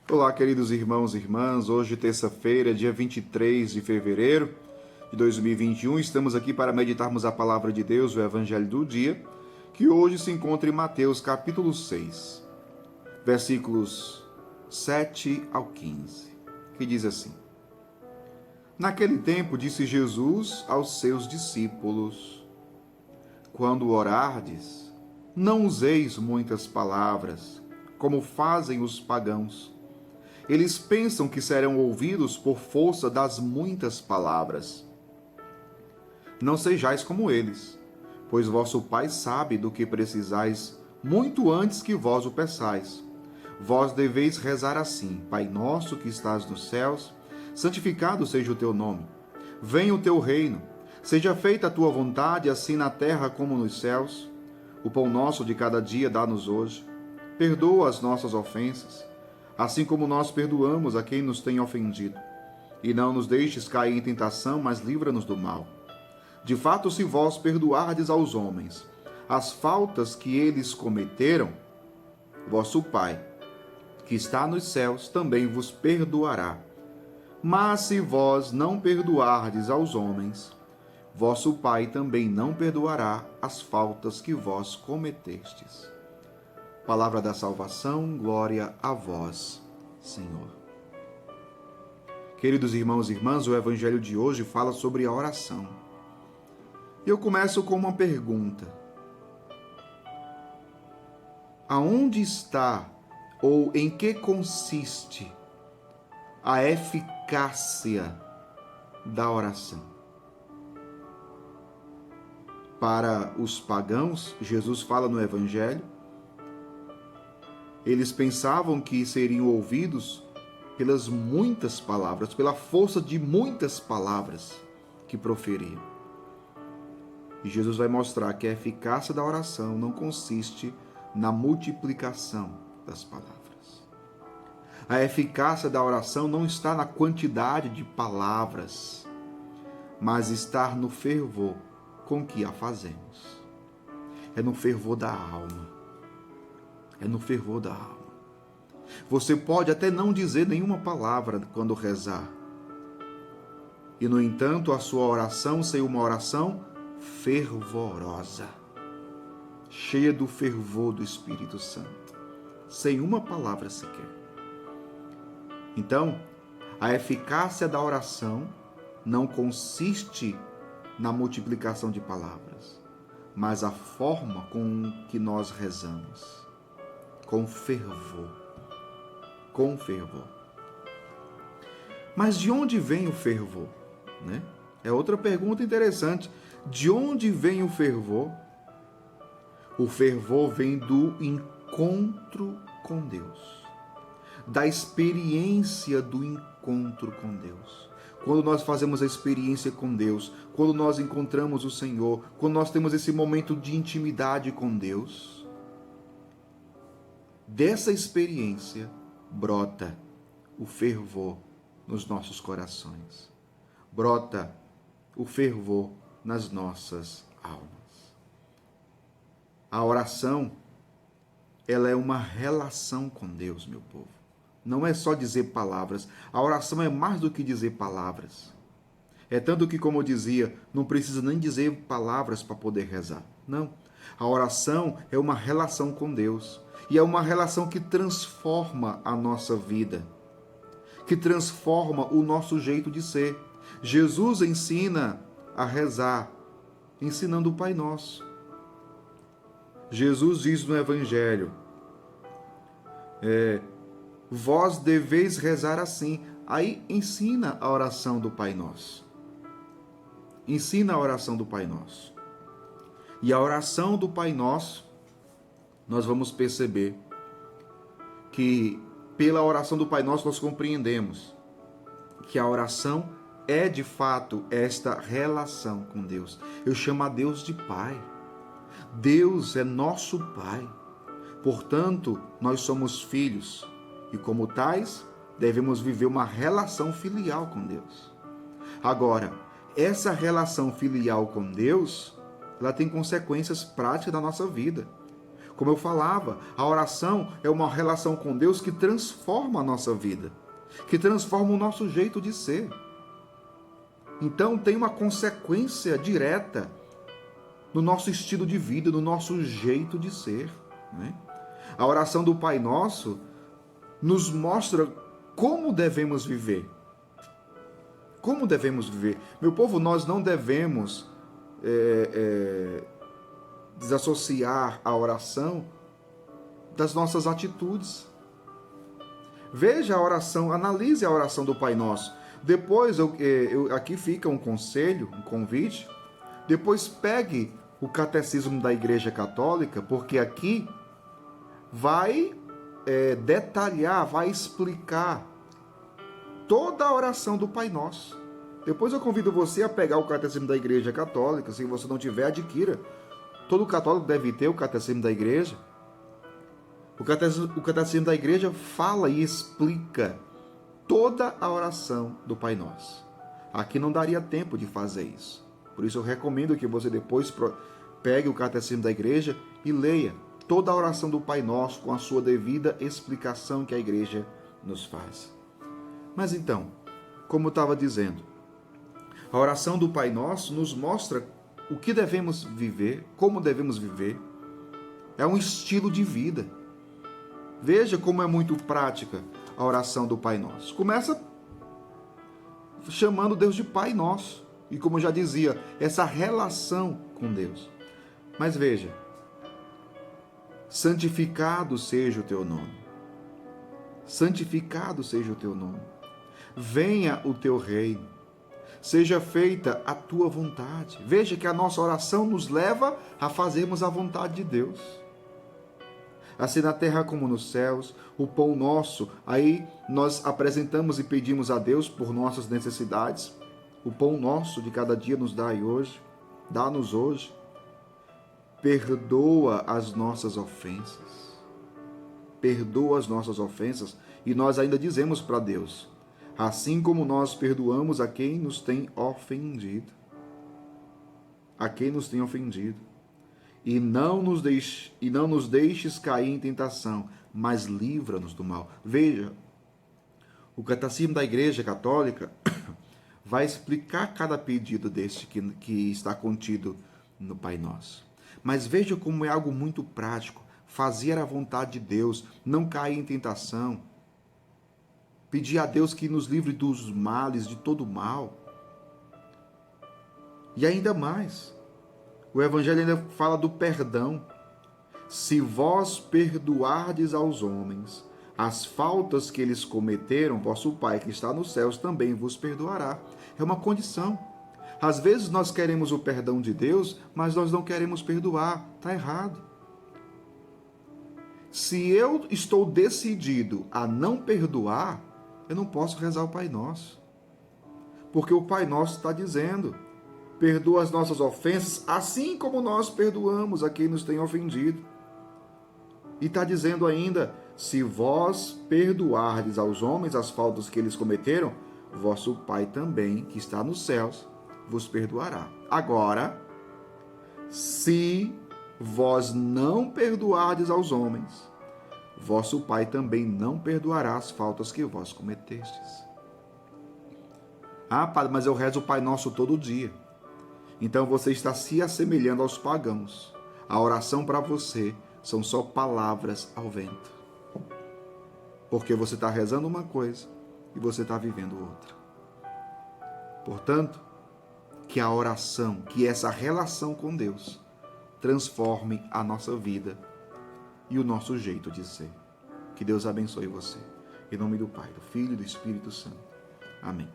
Olá, queridos irmãos e irmãs. Hoje, terça-feira, dia 23 de fevereiro de 2021, estamos aqui para meditarmos a palavra de Deus, o Evangelho do dia, que hoje se encontra em Mateus capítulo 6, versículos 7 ao 15, que diz assim: Naquele tempo disse Jesus aos seus discípulos: Quando orardes, não useis muitas palavras, como fazem os pagãos. Eles pensam que serão ouvidos por força das muitas palavras. Não sejais como eles, pois vosso Pai sabe do que precisais muito antes que vós o peçais. Vós deveis rezar assim: Pai nosso que estás nos céus, santificado seja o teu nome. Venha o teu reino. Seja feita a tua vontade, assim na terra como nos céus. O pão nosso de cada dia dá-nos hoje. Perdoa as nossas ofensas, assim como nós perdoamos a quem nos tem ofendido. E não nos deixes cair em tentação, mas livra-nos do mal. De fato, se vós perdoardes aos homens as faltas que eles cometeram, vosso Pai, que está nos céus, também vos perdoará. Mas se vós não perdoardes aos homens, vosso Pai também não perdoará as faltas que vós cometestes. Palavra da salvação, glória a vós, Senhor. Queridos irmãos e irmãs, o Evangelho de hoje fala sobre a oração. Eu começo com uma pergunta: aonde está ou em que consiste a eficácia da oração? Para os pagãos, Jesus fala no Evangelho, eles pensavam que seriam ouvidos pelas muitas palavras, pela força de muitas palavras que proferiam. E Jesus vai mostrar que a eficácia da oração não consiste na multiplicação das palavras. A eficácia da oração não está na quantidade de palavras, mas está no fervor com que a fazemos. É no fervor da alma. É no fervor da alma. Você pode até não dizer nenhuma palavra quando rezar. E, no entanto, a sua oração ser uma oração fervorosa, cheia do fervor do Espírito Santo, sem uma palavra sequer. Então, a eficácia da oração não consiste na multiplicação de palavras, mas a forma com que nós rezamos. Com fervor. Com fervor. Mas de onde vem o fervor? Né? É outra pergunta interessante. De onde vem o fervor? O fervor vem do encontro com Deus. Da experiência do encontro com Deus. Quando nós fazemos a experiência com Deus, quando nós encontramos o Senhor, quando nós temos esse momento de intimidade com Deus, dessa experiência brota o fervor nos nossos corações. Brota o fervor nas nossas almas. A oração, ela é uma relação com Deus, meu povo. Não é só dizer palavras. A oração é mais do que dizer palavras. É tanto que, como eu dizia, não precisa nem dizer palavras para poder rezar. Não. A oração é uma relação com Deus. E é uma relação que transforma a nossa vida, que transforma o nosso jeito de ser. Jesus ensina a rezar, ensinando o Pai Nosso. Jesus diz no Evangelho, vós deveis rezar assim. Aí ensina a oração do Pai Nosso. Ensina a oração do Pai Nosso. E a oração do Pai Nosso, nós vamos perceber que pela oração do Pai Nosso nós compreendemos que a oração é de fato esta relação com Deus. Eu chamo a Deus de Pai. Deus é nosso Pai. Portanto, nós somos filhos e, como tais, devemos viver uma relação filial com Deus. Agora, essa relação filial com Deus, ela tem consequências práticas na nossa vida. Como eu falava, a oração é uma relação com Deus que transforma a nossa vida, que transforma o nosso jeito de ser. Então tem uma consequência direta no nosso estilo de vida, no nosso jeito de ser, né? A oração do Pai Nosso nos mostra como devemos viver. Como devemos viver? Meu povo, nós não devemos desassociar a oração das nossas atitudes. Veja a oração, analise a oração do Pai Nosso. Depois, aqui fica um conselho, um convite. Depois pegue o Catecismo da Igreja Católica, porque aqui vai detalhar, vai explicar toda a oração do Pai Nosso. Depois eu convido você a pegar o Catecismo da Igreja Católica. Se você não tiver, adquira. Todo católico deve ter o Catecismo da Igreja. O Catecismo da Igreja fala e explica toda a oração do Pai Nosso. Aqui não daria tempo de fazer isso. Por isso eu recomendo que você depois pegue o Catecismo da Igreja e leia toda a oração do Pai Nosso com a sua devida explicação que a Igreja nos faz. Mas então, como eu estava dizendo, a oração do Pai Nosso nos mostra o que devemos viver, como devemos viver. É um estilo de vida. Veja como é muito prática a oração do Pai Nosso. Começa chamando Deus de Pai Nosso. E como eu já dizia, essa relação com Deus. Mas veja, santificado seja o teu nome. Santificado seja o teu nome. Venha o teu reino. Seja feita a tua vontade. Veja que a nossa oração nos leva a fazermos a vontade de Deus. Assim na terra como nos céus, o pão nosso, aí nós apresentamos e pedimos a Deus por nossas necessidades. O pão nosso de cada dia nos dai hoje, dá-nos hoje. Perdoa as nossas ofensas. Perdoa as nossas ofensas. E nós ainda dizemos para Deus, assim como nós perdoamos a quem nos tem ofendido. A quem nos tem ofendido. E não nos deixes cair em tentação, mas livra-nos do mal. Veja, o Catecismo da Igreja Católica vai explicar cada pedido deste que está contido no Pai Nosso. Mas veja como é algo muito prático. Fazer a vontade de Deus, não cair em tentação. Pedir a Deus que nos livre dos males, de todo mal. E ainda mais, o Evangelho ainda fala do perdão. Se vós perdoardes aos homens as faltas que eles cometeram, vosso Pai que está nos céus também vos perdoará. É uma condição. Às vezes nós queremos o perdão de Deus, mas nós não queremos perdoar. Está errado. Se eu estou decidido a não perdoar, eu não posso rezar o Pai Nosso. Porque o Pai Nosso está dizendo, perdoa as nossas ofensas, assim como nós perdoamos a quem nos tem ofendido. E está dizendo ainda, se vós perdoardes aos homens as faltas que eles cometeram, vosso Pai também, que está nos céus, vos perdoará. Agora, se vós não perdoardes aos homens, vosso Pai também não perdoará as faltas que vós cometestes. Ah, Padre, mas eu rezo o Pai Nosso todo dia. Então você está se assemelhando aos pagãos. A oração para você são só palavras ao vento. Porque você está rezando uma coisa e você está vivendo outra. Portanto, que a oração, que essa relação com Deus transforme a nossa vida e o nosso jeito de ser. Que Deus abençoe você. Em nome do Pai, do Filho e do Espírito Santo. Amém.